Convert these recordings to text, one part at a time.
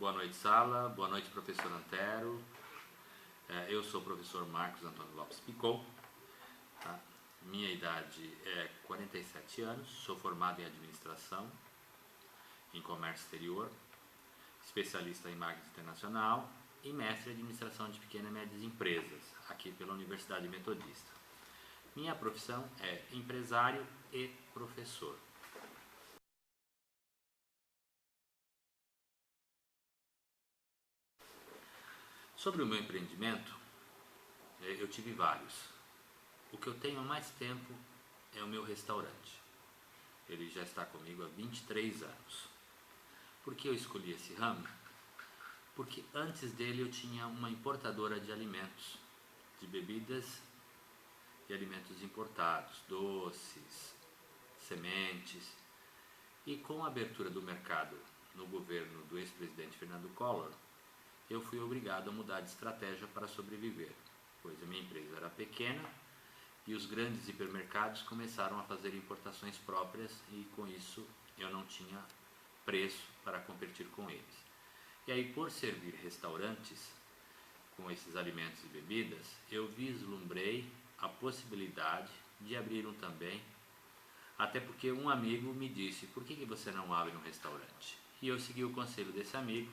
Boa noite, sala. Boa noite, professor Antero. Eu sou o professor Marcos Antônio Lopes Picon. Tá? Minha idade é 47 anos, sou formado em administração, em comércio exterior, especialista em marketing internacional e mestre em administração de pequenas e médias empresas, aqui pela Universidade Metodista. Minha profissão é empresário e professor. Sobre o meu empreendimento, eu tive vários. O que eu tenho há mais tempo é o meu restaurante. Ele já está comigo há 23 anos. Por que eu escolhi esse ramo? Porque antes dele eu tinha uma importadora de alimentos, de bebidas e alimentos importados, doces, sementes. E com a abertura do mercado no governo do ex-presidente Fernando Collor, eu fui obrigado a mudar de estratégia para sobreviver, pois a minha empresa era pequena e os grandes hipermercados começaram a fazer importações próprias e com isso eu não tinha preço para competir com eles. E aí, por servir restaurantes com esses alimentos e bebidas, eu vislumbrei a possibilidade de abrir um também, até porque um amigo me disse: por que você não abre um restaurante? E eu segui o conselho desse amigo.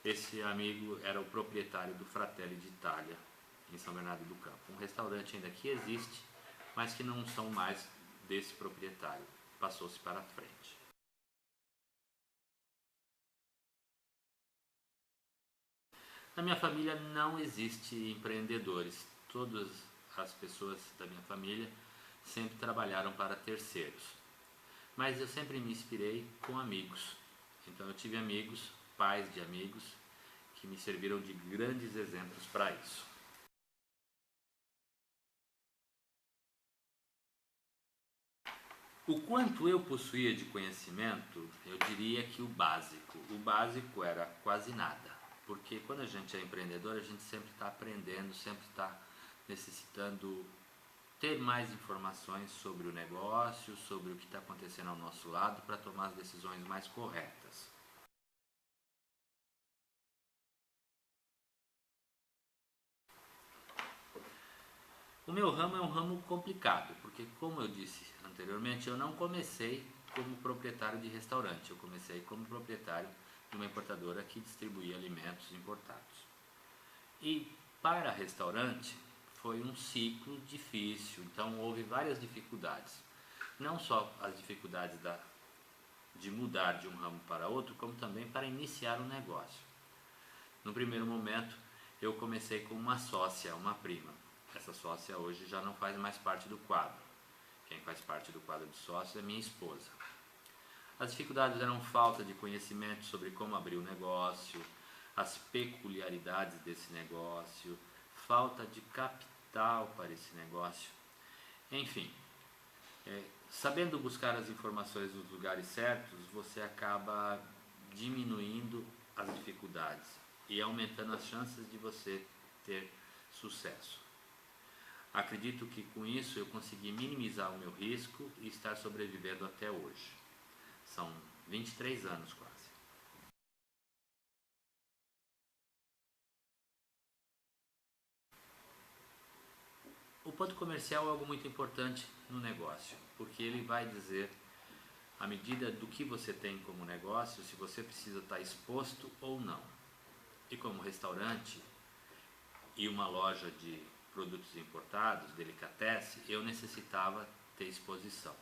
Esse amigo era o proprietário do Fratelli d'Italia, em São Bernardo do Campo. Um restaurante ainda que existe, mas que não são mais desse proprietário. Passou-se para frente. Na minha família não existe empreendedores. Todas as pessoas da minha família sempre trabalharam para terceiros. Mas eu sempre me inspirei com amigos. Então eu tive amigos, pais de amigos, que me serviram de grandes exemplos para isso. O quanto eu possuía de conhecimento, eu diria que o básico. O básico era quase nada, porque quando a gente é empreendedor, a gente sempre está aprendendo, sempre está necessitando ter mais informações sobre o negócio, sobre o que está acontecendo ao nosso lado, para tomar as decisões mais corretas. O meu ramo é um ramo complicado, porque como eu disse anteriormente, eu não comecei como proprietário de restaurante, eu comecei como proprietário de uma importadora que distribuía alimentos importados. E para restaurante foi um ciclo difícil, então houve várias dificuldades. Não só as dificuldades de mudar de um ramo para outro, como também para iniciar um negócio. No primeiro momento, eu comecei com uma sócia, uma prima. Essa sócia hoje já não faz mais parte do quadro. Quem faz parte do quadro de sócios é minha esposa. As dificuldades eram falta de conhecimento sobre como abrir o negócio, as peculiaridades desse negócio, falta de capital para esse negócio. Enfim, sabendo buscar as informações nos lugares certos, você acaba diminuindo as dificuldades e aumentando as chances de você ter sucesso. Acredito que com isso eu consegui minimizar o meu risco e estar sobrevivendo até hoje. São 23 anos quase. O ponto comercial é algo muito importante no negócio, porque ele vai dizer, à medida do que você tem como negócio, se você precisa estar exposto ou não. E como restaurante e uma loja de produtos importados, delicatessen, eu necessitava ter exposição.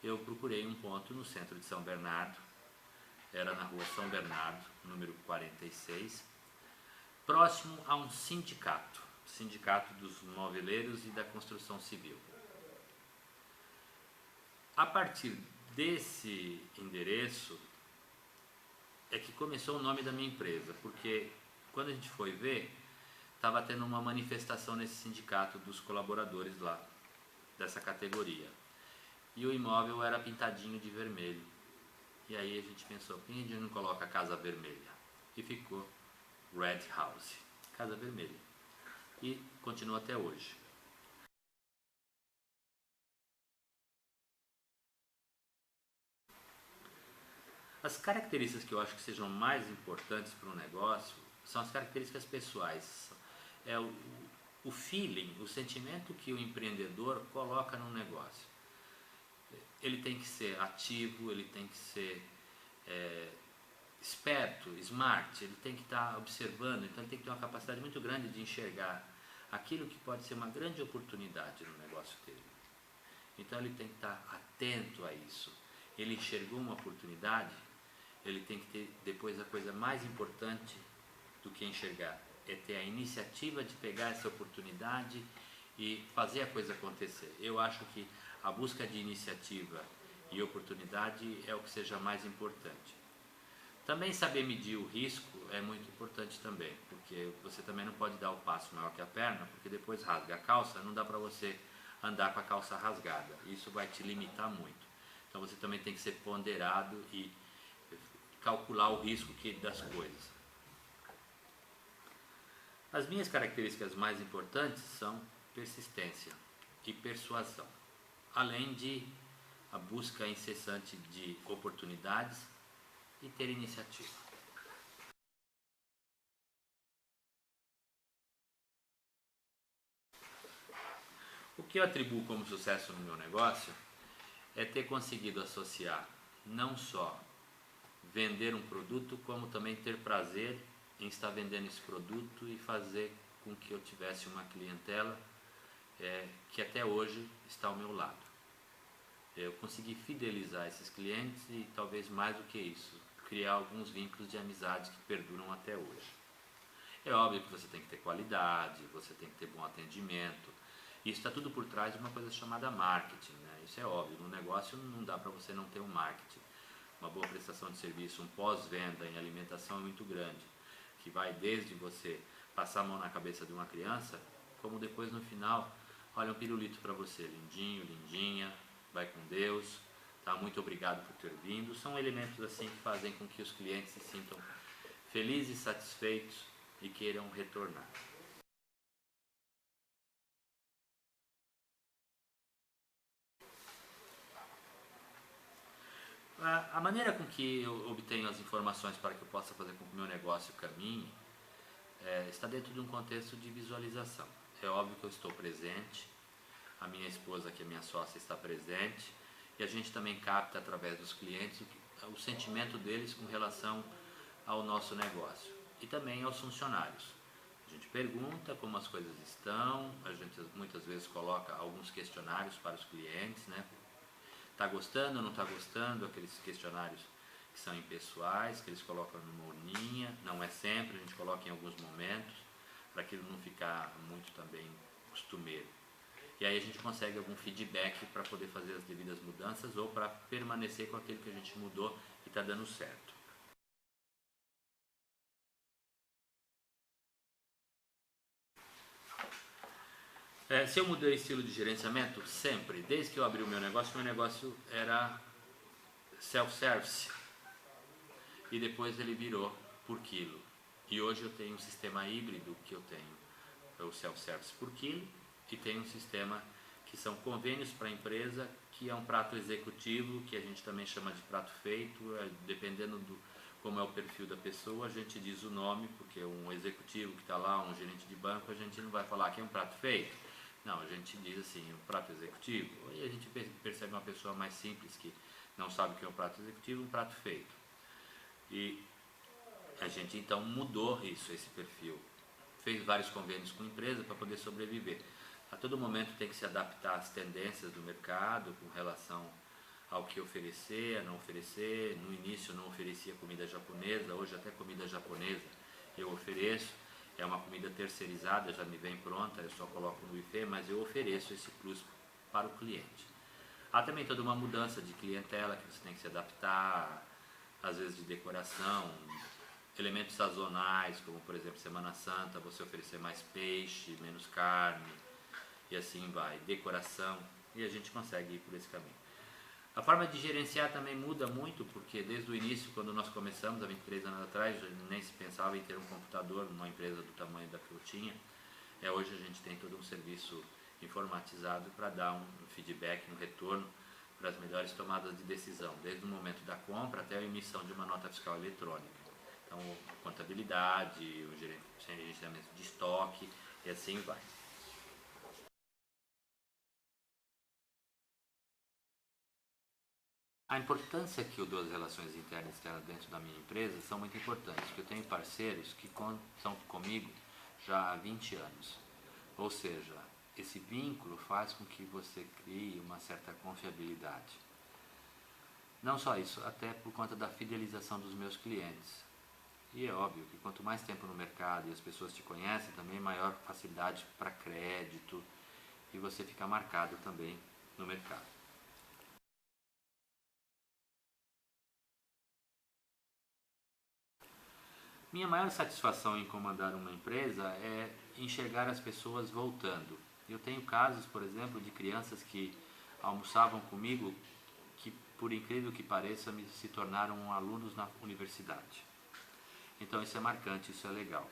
Eu procurei um ponto no centro de São Bernardo, era na rua São Bernardo, número 46, próximo a um sindicato dos moveleiros e da construção civil. A partir desse endereço é que começou o nome da minha empresa, porque quando a gente foi ver, estava tendo uma manifestação nesse sindicato dos colaboradores lá, dessa categoria. E o imóvel era pintadinho de vermelho. E aí a gente pensou, por que a gente não coloca a Casa Vermelha? E ficou Red House, Casa Vermelha. E continua até hoje. As características que eu acho que sejam mais importantes para um negócio são as características pessoais. É o feeling, o sentimento que o empreendedor coloca no negócio. Ele tem que ser ativo, ele tem que ser esperto, smart, ele tem que estar observando, então ele tem que ter uma capacidade muito grande de enxergar aquilo que pode ser uma grande oportunidade no negócio dele. Então ele tem que estar atento a isso. Ele enxergou uma oportunidade, ele tem que ter depois a coisa mais importante do que enxergar, é ter a iniciativa de pegar essa oportunidade e fazer a coisa acontecer. Eu acho que a busca de iniciativa e oportunidade é o que seja mais importante. Também saber medir o risco é muito importante também, porque você também não pode dar o passo maior que a perna, porque depois rasga a calça, não dá para você andar com a calça rasgada, isso vai te limitar muito. Então você também tem que ser ponderado e calcular o risco das coisas. As minhas características mais importantes são persistência e persuasão, além de a busca incessante de oportunidades e ter iniciativa. O que eu atribuo como sucesso no meu negócio é ter conseguido associar não só vender um produto, como também ter prazer em estar vendendo esse produto e fazer com que eu tivesse uma clientela que até hoje está ao meu lado. Eu consegui fidelizar esses clientes e talvez mais do que isso, criar alguns vínculos de amizade que perduram até hoje. É óbvio que você tem que ter qualidade, você tem que ter bom atendimento. Isso está tudo por trás de uma coisa chamada marketing, né? Isso é óbvio, no negócio não dá para você não ter um marketing. Uma boa prestação de serviço, um pós-venda em alimentação é muito grande, que vai desde você passar a mão na cabeça de uma criança, como depois no final, olha um pirulito para você, lindinho, lindinha, vai com Deus, tá? Muito obrigado por ter vindo. São elementos assim que fazem com que os clientes se sintam felizes, satisfeitos e queiram retornar. A maneira com que eu obtenho as informações para que eu possa fazer com que o meu negócio caminhe está dentro de um contexto de visualização. É óbvio que eu estou presente, a minha esposa, que é minha sócia, está presente, e a gente também capta através dos clientes o sentimento deles com relação ao nosso negócio e também aos funcionários. A gente pergunta como as coisas estão, a gente muitas vezes coloca alguns questionários para os clientes, né? Está gostando ou não está gostando, aqueles questionários que são impessoais, que eles colocam numa urninha, não é sempre, a gente coloca em alguns momentos, para aquilo não ficar muito também costumeiro. E aí a gente consegue algum feedback para poder fazer as devidas mudanças ou para permanecer com aquilo que a gente mudou e está dando certo. Se eu mudei o estilo de gerenciamento? Sempre. Desde que eu abri o meu negócio era self-service. E depois ele virou por quilo. E hoje eu tenho um sistema híbrido que eu tenho o self-service por quilo e tenho um sistema que são convênios para a empresa, que é um prato executivo, que a gente também chama de prato feito, dependendo como é o perfil da pessoa, a gente diz o nome, porque um executivo que está lá, um gerente de banco, a gente não vai falar que é um prato feito. Não, a gente diz assim, um prato executivo, e a gente percebe uma pessoa mais simples que não sabe o que é um prato executivo, um prato feito. E a gente então mudou esse perfil, fez vários convênios com a empresa para poder sobreviver. A todo momento tem que se adaptar às tendências do mercado com relação ao que oferecer, a não oferecer. No início eu não oferecia comida japonesa, hoje até comida japonesa eu ofereço. É uma comida terceirizada, já me vem pronta, eu só coloco no buffet, mas eu ofereço esse plus para o cliente. Há também toda uma mudança de clientela que você tem que se adaptar, às vezes de decoração, elementos sazonais, como por exemplo Semana Santa, você oferecer mais peixe, menos carne, e assim vai, decoração, e a gente consegue ir por esse caminho. A forma de gerenciar também muda muito, porque desde o início, quando nós começamos, há 23 anos atrás, nem se pensava em ter um computador numa empresa do tamanho da que eu tinha. Hoje a gente tem todo um serviço informatizado para dar um feedback, um retorno para as melhores tomadas de decisão, desde o momento da compra até a emissão de uma nota fiscal eletrônica. Então, contabilidade, o gerenciamento de estoque e assim vai. A importância que eu dou às relações internas e externas dentro da minha empresa são muito importantes, porque eu tenho parceiros que estão comigo já há 20 anos. Ou seja, esse vínculo faz com que você crie uma certa confiabilidade. Não só isso, até por conta da fidelização dos meus clientes. E é óbvio que quanto mais tempo no mercado e as pessoas te conhecem, também maior facilidade para crédito e você fica marcado também no mercado. Minha maior satisfação em comandar uma empresa é enxergar as pessoas voltando. Eu tenho casos, por exemplo, de crianças que almoçavam comigo que, por incrível que pareça, se tornaram alunos na universidade. Então isso é marcante, isso é legal.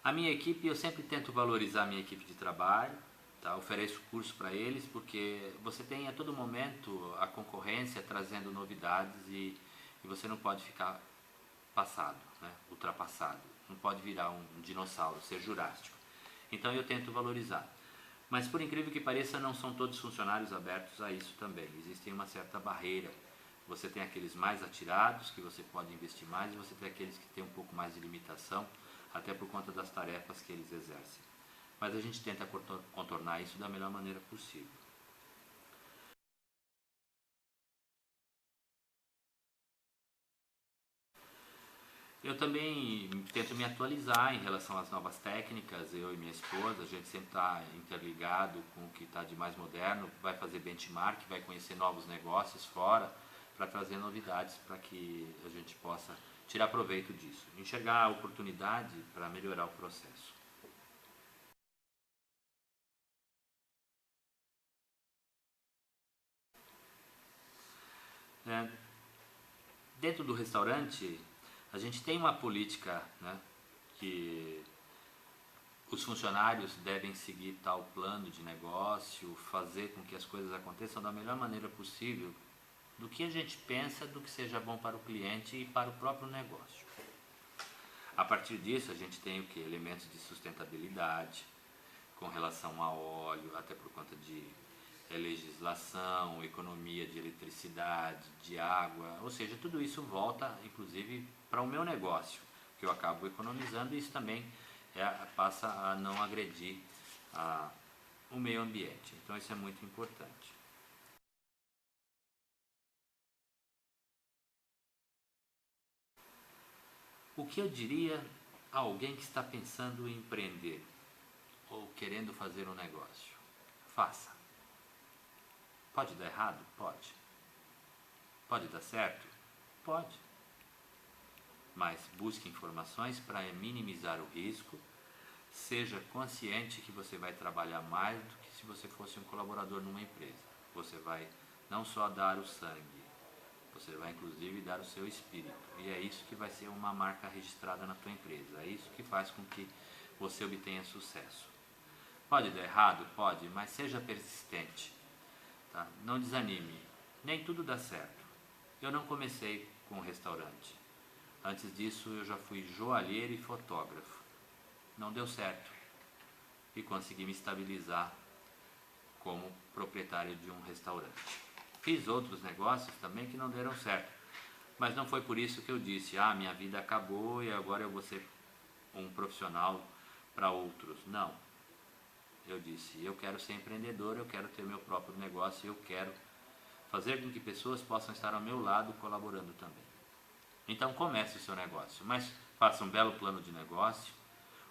A minha equipe, eu sempre tento valorizar a minha equipe de trabalho, tá? Ofereço curso para eles, porque você tem a todo momento a concorrência trazendo novidades e você não pode ficar passado, né? Ultrapassado. Não pode virar um dinossauro, ser jurássico. Então eu tento valorizar. Mas por incrível que pareça, não são todos funcionários abertos a isso também. Existe uma certa barreira. Você tem aqueles mais atirados, que você pode investir mais, e você tem aqueles que têm um pouco mais de limitação, até por conta das tarefas que eles exercem. Mas a gente tenta contornar isso da melhor maneira possível. Eu também tento me atualizar em relação às novas técnicas, eu e minha esposa, a gente sempre está interligado com o que está de mais moderno, vai fazer benchmark, vai conhecer novos negócios fora, para trazer novidades para que a gente possa tirar proveito disso, enxergar a oportunidade para melhorar o processo. Dentro do restaurante, a gente tem uma política, né, que os funcionários devem seguir tal plano de negócio, fazer com que as coisas aconteçam da melhor maneira possível, do que a gente pensa, do que seja bom para o cliente e para o próprio negócio. A partir disso, a gente tem o que? Elementos de sustentabilidade, com relação a óleo, até por conta de legislação, economia de eletricidade, de água, ou seja, tudo isso volta, inclusive, para o meu negócio, que eu acabo economizando, e isso também passa a não agredir o meio ambiente. Então isso é muito importante. O que eu diria a alguém que está pensando em empreender ou querendo fazer um negócio? Faça. Pode dar errado? Pode. Pode dar certo? Pode. Mas busque informações para minimizar o risco. Seja consciente que você vai trabalhar mais do que se você fosse um colaborador numa empresa. Você vai não só dar o sangue, você vai inclusive dar o seu espírito. E é isso que vai ser uma marca registrada na tua empresa. É isso que faz com que você obtenha sucesso. Pode dar errado? Pode, mas seja persistente. Tá? Não desanime. Nem tudo dá certo. Eu não comecei com um restaurante. Antes disso eu já fui joalheiro e fotógrafo. Não deu certo. E consegui me estabilizar como proprietário de um restaurante. Fiz outros negócios também que não deram certo. Mas não foi por isso que eu disse, minha vida acabou e agora eu vou ser um profissional para outros. Não. Eu disse, eu quero ser empreendedor, eu quero ter meu próprio negócio, eu quero fazer com que pessoas possam estar ao meu lado colaborando também. Então comece o seu negócio, mas faça um belo plano de negócio,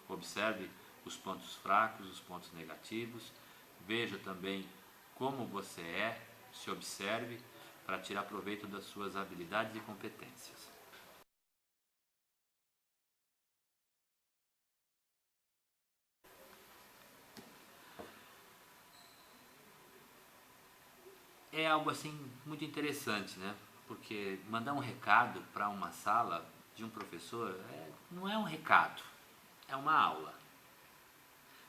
observe os pontos fracos, os pontos negativos, veja também como você é, se observe para tirar proveito das suas habilidades e competências. É algo assim muito interessante, né? Porque mandar um recado para uma sala de um professor não é um recado, é uma aula.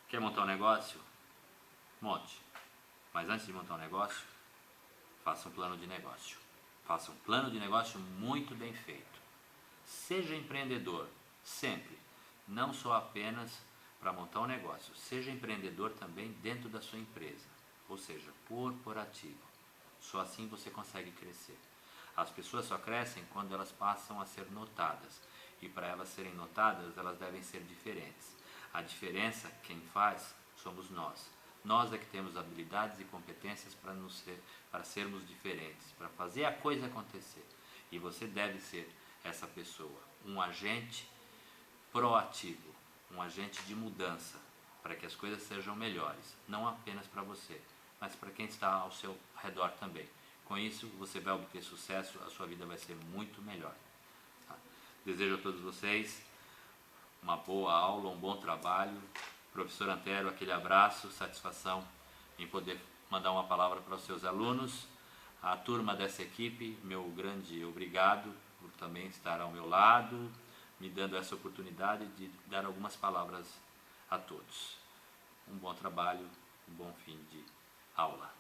Quer montar um negócio? Monte. Mas antes de montar um negócio, faça um plano de negócio. Faça um plano de negócio muito bem feito. Seja empreendedor, sempre. Não só apenas para montar um negócio. Seja empreendedor também dentro da sua empresa. Ou seja, corporativo. Só assim você consegue crescer. As pessoas só crescem quando elas passam a ser notadas. E para elas serem notadas, elas devem ser diferentes. A diferença, quem faz, somos nós. Nós é que temos habilidades e competências para sermos diferentes, para fazer a coisa acontecer. E você deve ser essa pessoa, um agente proativo, um agente de mudança, para que as coisas sejam melhores, não apenas para você, mas para quem está ao seu redor também. Com isso, você vai obter sucesso, a sua vida vai ser muito melhor. Tá? Desejo a todos vocês uma boa aula, um bom trabalho. Professor Antero, aquele abraço, satisfação em poder mandar uma palavra para os seus alunos. A turma dessa equipe, meu grande obrigado por também estar ao meu lado, me dando essa oportunidade de dar algumas palavras a todos. Um bom trabalho, um bom fim de aula.